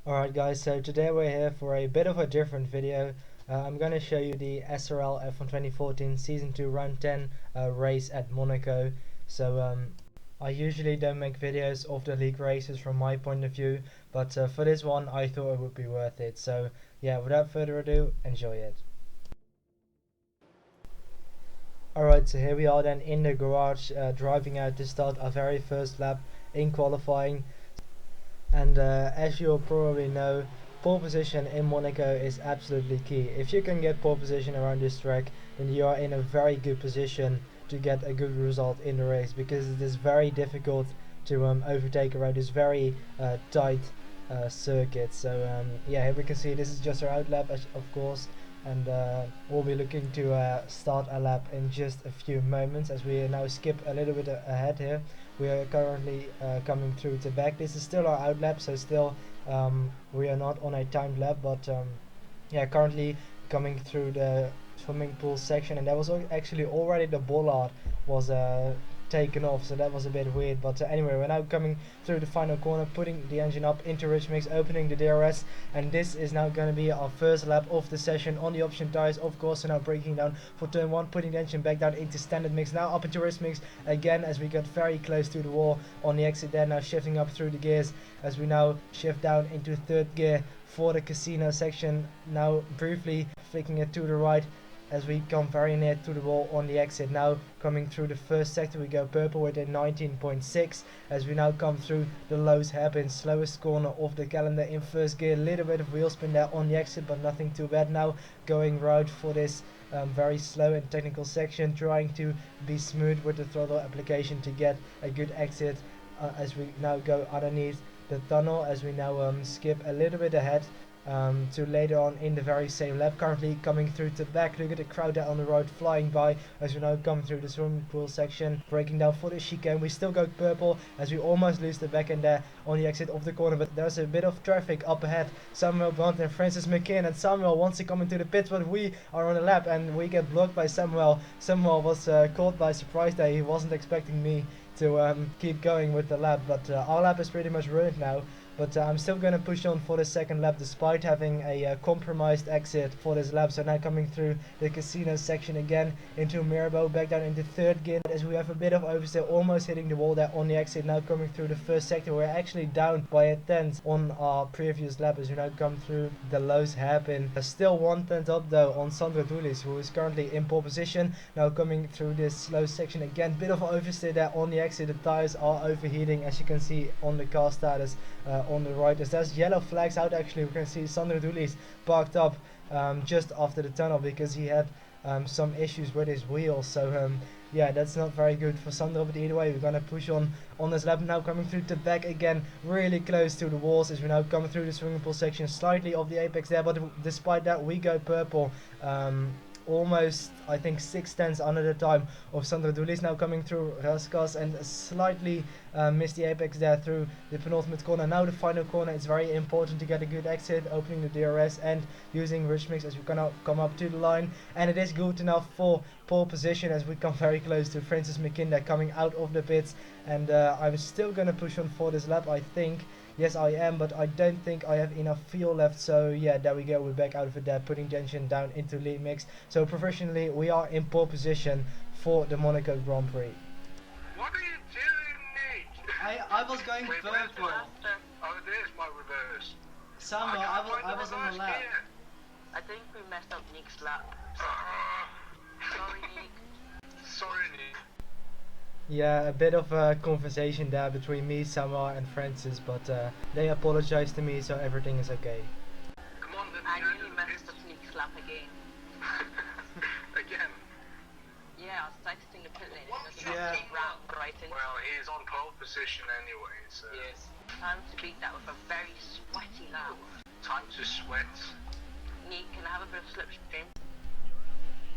Alright guys, so today we're here for a bit of a different video. I'm going to show you the SRL F1 2014 Season 2 Round 10 race at Monaco. So I usually don't make videos of the league races from my point of view, but for this one I thought it would be worth it. So yeah, without further ado, enjoy it. Alright, so here we are then in the garage, driving out to start our very first lap in qualifying. And as you'll probably know, pole position in Monaco is absolutely key. If you can get pole position around this track, then you are in a very good position to get a good result in the race, because it is very difficult to overtake around this very tight circuit. So yeah, here we can see this is just our out lap, of course, and we'll be looking to start a lap in just a few moments, as we now skip a little bit ahead here. We are currently coming through to back. This is still our out lap, so still we are not on a timed lap, but yeah, currently coming through the swimming pool section, and that was actually already the bollard was taken off, so that was a bit weird. But anyway, we're now coming through the final corner, putting the engine up into rich mix, opening the DRS, and this is now going to be our first lap of the session on the option tires, of course. So now breaking down for turn 1, putting the engine back down into standard mix, now up into rich mix again as we got very close to the wall on the exit there. Now shifting up through the gears as we now shift down into third gear for the casino section, now briefly flicking it to the right as we come very near to the wall on the exit. Now coming through the first sector, we go purple with a 19.6 as we now come through the lowest hairpin, slowest corner of the calendar in first gear. Little bit of wheel spin there on the exit, but nothing too bad. Now going right for this very slow and technical section, trying to be smooth with the throttle application to get a good exit as we now go underneath the tunnel, as we now skip a little bit ahead to later on in the very same lap. Currently coming through to back, look at the crowd there on the road flying by as we now come through the swimming pool section, breaking down for the chicane. We still go purple as we almost lose the back end there on the exit of the corner, but there's a bit of traffic up ahead. Samuel Brandt and Francis McKinn, and Samuel wants to come into the pits, but we are on the lap and we get blocked by Samuel. Samuel was caught by surprise there. He wasn't expecting me to keep going with the lap, but our lap is pretty much ruined now. But I'm still going to push on for the second lap despite having a compromised exit for this lap. So now coming through the casino section again into Mirabeau, back down into third gear as we have a bit of oversteer, almost hitting the wall there on the exit. Now coming through the first sector, we're actually down by a tenth on our previous lap as we now come through the lowest hairpin. Still 1/10 up though on Sandro Dulis, who is currently in pole position. Now coming through this slow section again, bit of oversteer there on the exit. The tires are overheating, as you can see on the car status on the right. As there's yellow flags out, actually we can see Sandro Dulis parked up just after the tunnel because he had some issues with his wheels. So yeah, that's not very good for Sandro, but either way we're gonna push on this lap. Now coming through the back again, really close to the walls as we now come through the swimming pool section, slightly off the apex there, but despite that we go purple. Almost, I think, 6/10 under the time of Sandro Dulis. Now coming through Raskas and slightly missed the apex there through the penultimate corner. Now the final corner, it's very important to get a good exit, opening the DRS and using rich mix as we cannot come up to the line, and it is good enough for pole position as we come very close to Francis McKinn coming out of the pits. And I'm still gonna push on for this lap, I think. Yes, I am, but I don't think I have enough fuel left. So yeah, there we go. We're back out of it there, putting the engine down into lead mix. So professionally, we are in pole position for the Monaco Grand Prix. What are you doing, Nick? I was going Wait, purple. Oh, there's my reverse. Samuel, I was on the lap. I think we messed up Nick's lap. Sorry, Nick. Sorry, Nick. Yeah, a bit of a conversation there between me, Samuel and Francis, but they apologized to me, so everything is okay. Come on, then. I nearly messed up Nick's lap again. Again? Yeah, I was exiting the pit lane. Yeah. Round right in. Well, he's on pole position anyway, so... Yes. Time to beat that with a very sweaty lap. Time to sweat. Nick, can I have a bit of slipstream?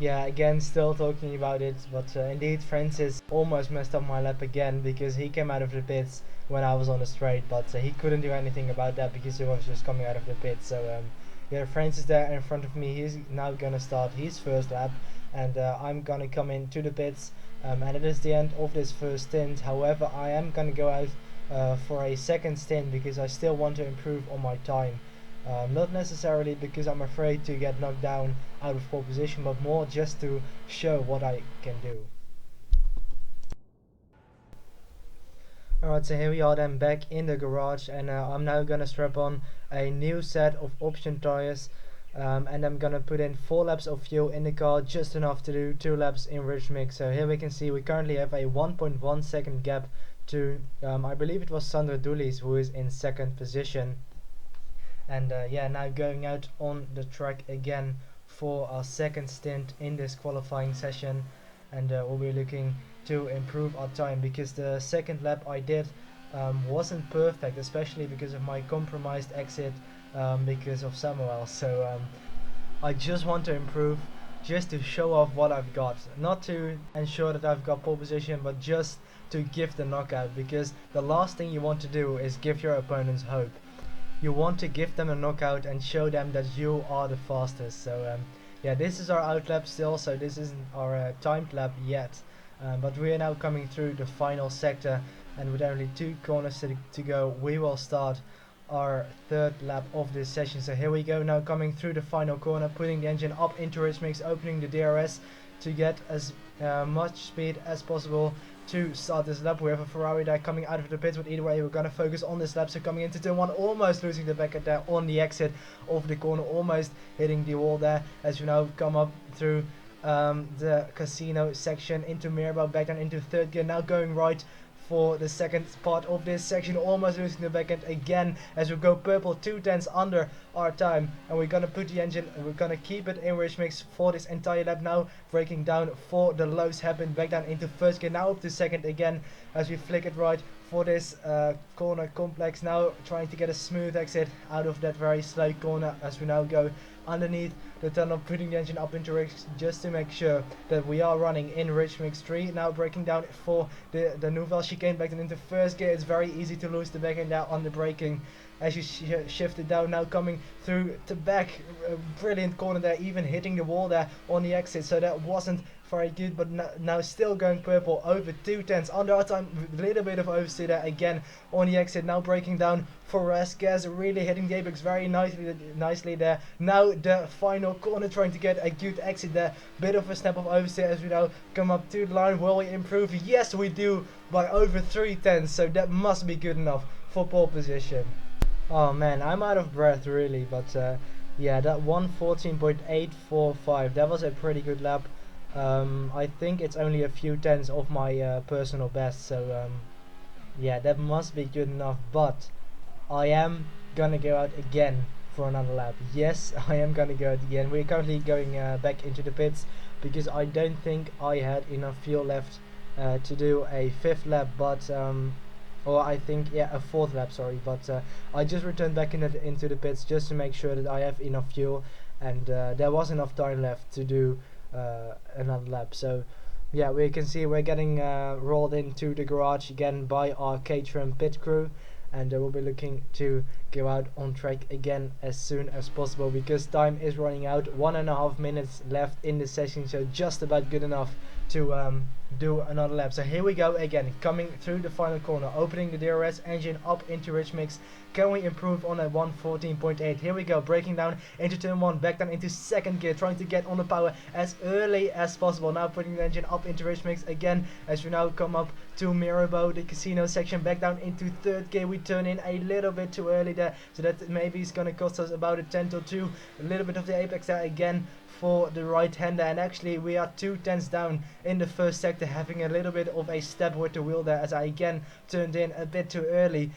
Yeah, again, still talking about it, but indeed Francis almost messed up my lap again because he came out of the pits when I was on the straight, but he couldn't do anything about that because he was just coming out of the pits. So yeah, Francis there in front of me, he's now gonna start his first lap, and I'm gonna come into the pits, and it is the end of this first stint. However, I am gonna go out for a second stint because I still want to improve on my time. Not necessarily because I'm afraid to get knocked down out of pole position, but more just to show what I can do. Alright, so here we are then back in the garage, and I'm now gonna strap on a new set of option tires, and I'm gonna put in 4 laps of fuel in the car, just enough to do 2 laps in rich mix. So here we can see we currently have a 1.1 second gap to I believe it was Sandra Dulles, who is in second position. And yeah, now going out on the track again for our second stint in this qualifying session, and we'll be looking to improve our time because the second lap I did wasn't perfect, especially because of my compromised exit because of Samuel. So I just want to improve, just to show off what I've got, not to ensure that I've got pole position, but just to give the knockout, because the last thing you want to do is give your opponents hope. You want to give them a knockout and show them that you are the fastest. So yeah, this is our out lap still, so this isn't our timed lap yet, but we are now coming through the final sector, and with only 2 corners to go, we will start our third lap of this session. So here we go, now coming through the final corner, putting the engine up into rich mix, opening the DRS to get as much speed as possible to start this lap. We have a Ferrari there coming out of the pits, but either way we're gonna focus on this lap. So coming into turn 1, almost losing the back end there on the exit of the corner, almost hitting the wall there as we now come up through the casino section into Mirabel, back down into third gear, now going right for the second part of this section, almost losing the back end again as we go purple, 2/10 under our time, and we're gonna put the engine, we're gonna keep it in rich mix for this entire lap. Now breaking down for the lows happen, back down into first gear, now up to second again as we flick it right for this corner complex, now trying to get a smooth exit out of that very slow corner as we now go underneath the tunnel, putting the engine up into rich just to make sure that we are running in rich mix 3. Now breaking down for the Nouvelle chicane, back into first gear. It's very easy to lose the back end there on the braking as you shift it down, now coming through the back, brilliant corner there, even hitting the wall there on the exit, so that wasn't very good, but now still going purple, over 2/10 under our time, a little bit of oversteer there again on the exit. Now breaking down for Rasquez, really hitting the apex very nicely there. Now the final corner, trying to get a good exit there, bit of a snap of oversteer as we now come up to the line. Will we improve? Yes we do, by over 3/10, so that must be good enough for pole position. Oh man, I'm out of breath really, but yeah, that 1:14.845, that was a pretty good lap. I think it's only a few tenths of my personal best, so yeah, that must be good enough, but I am gonna go out again for another lap. Yes, I am gonna go out again. We're currently going back into the pits because I don't think I had enough fuel left to do a 5th lap, but or I think, yeah, a 4th lap, sorry, but I just returned back into the pits just to make sure that I have enough fuel, and there was enough time left to do another lap. So yeah, we can see we're getting rolled into the garage again by our Caterham pit crew, and we'll be looking to go out on track again as soon as possible because time is running out. 1.5 minutes left in the session, so just about good enough to do another lap. So here we go again, coming through the final corner, opening the DRS, engine up into rich mix. Can we improve on a 1:14.8? Here we go, breaking down into turn 1, back down into second gear, trying to get on the power as early as possible. Now putting the engine up into rich mix again as we now come up to Mirabeau, the casino section, back down into third gear. We turn in a little bit too early there, so that maybe is going to cost us about a 10 or 2. A little bit of the apex there again for the right hander, and actually we are 2/10 down in the first sector, having a little bit of a step with the wheel there as I again turned in a bit too early.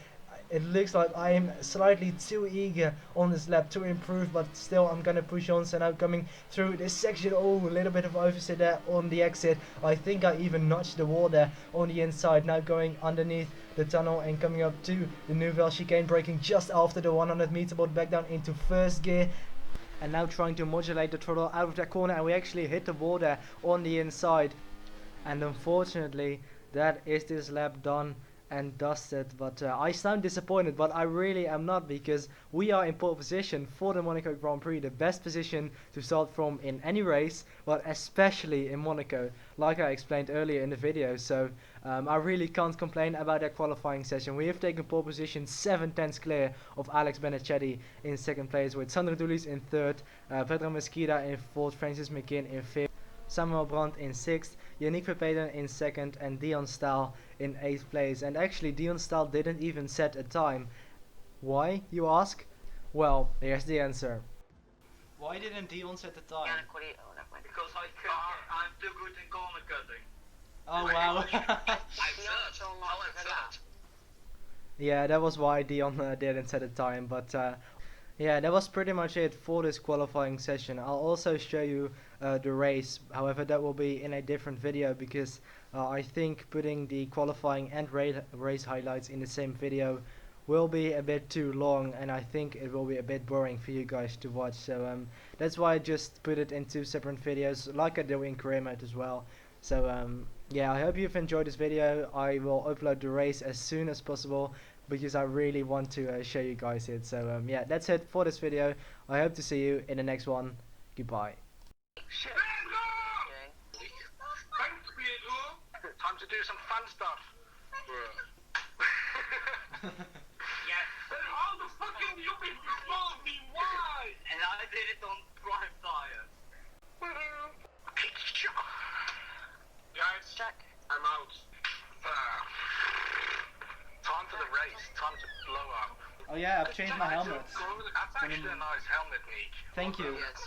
It looks like I am slightly too eager on this lap to improve, but still I'm gonna push on. So now coming through this section, oh, a little bit of oversteer there on the exit. I think I even notched the wall there on the inside. Now going underneath the tunnel and coming up to the Nouvelle chicane, braking just after the 100 meter board, back down into first gear. And now trying to modulate the throttle out of that corner, and we actually hit the wall there on the inside. And unfortunately, that is this lap done and dusted. But I sound disappointed, but I really am not, because we are in pole position for the Monaco Grand Prix, the best position to start from in any race, but especially in Monaco, like I explained earlier in the video. So I really can't complain about that qualifying session. We have taken pole position 7/10 clear of Alex Benechetti in second place, with Sandro Dulis in third, Pedro Mesquida in fourth, Francis McKinn in fifth, Samuel Brandt in sixth, Yannick Verpeden in second, and Dion Staal in eighth place. And actually, Dion Staal didn't even set a time. Why, you ask? Well, here's the answer. Why didn't Dion set the time? Because I'm too good in corner cutting. Oh wow. I'm third. Yeah, that was why Dion didn't set a time, but yeah, that was pretty much it for this qualifying session. I'll also show you the race, however that will be in a different video, because I think putting the qualifying and race highlights in the same video will be a bit too long, and I think it will be a bit boring for you guys to watch. So that's why I just put it in two separate videos, like I do in career mode as well. So yeah, I hope you've enjoyed this video. I will upload the race as soon as possible, because I really want to show you guys it. So yeah, that's it for this video. I hope to see you in the next one. Goodbye. Thanks, Pedro. Time to do some fun stuff. Yes. All the fucking yuppies before me, why? And I did it on prime tire. Guys, Check. I'm out. Time for the race. Time to blow up. Oh yeah, I've changed my helmet. That's actually a nice helmet, Nick. Thank you. Yes.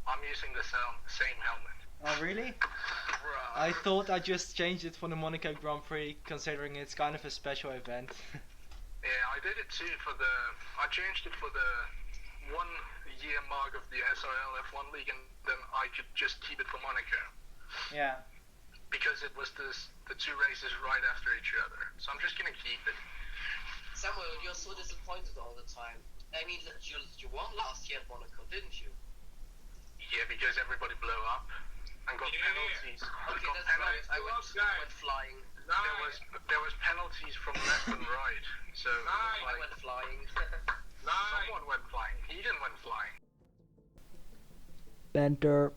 I'm using the same helmet. Oh really? Bruh. I thought I just changed it for the Monaco Grand Prix, considering it's kind of a special event. Yeah, I did it too I changed it for the 1 year mark of the SRL F1 League, and then I could just keep it for Monaco. Yeah. Because it was the two races right after each other. So I'm just gonna keep it. Samuel, you're so disappointed all the time. I mean, you won last year at Monaco, didn't you? Yeah, because everybody blew up and got penalties. Okay, that's right. I went flying. There was penalties from left and right. So I went flying. someone went flying. He didn't went flying. Banter.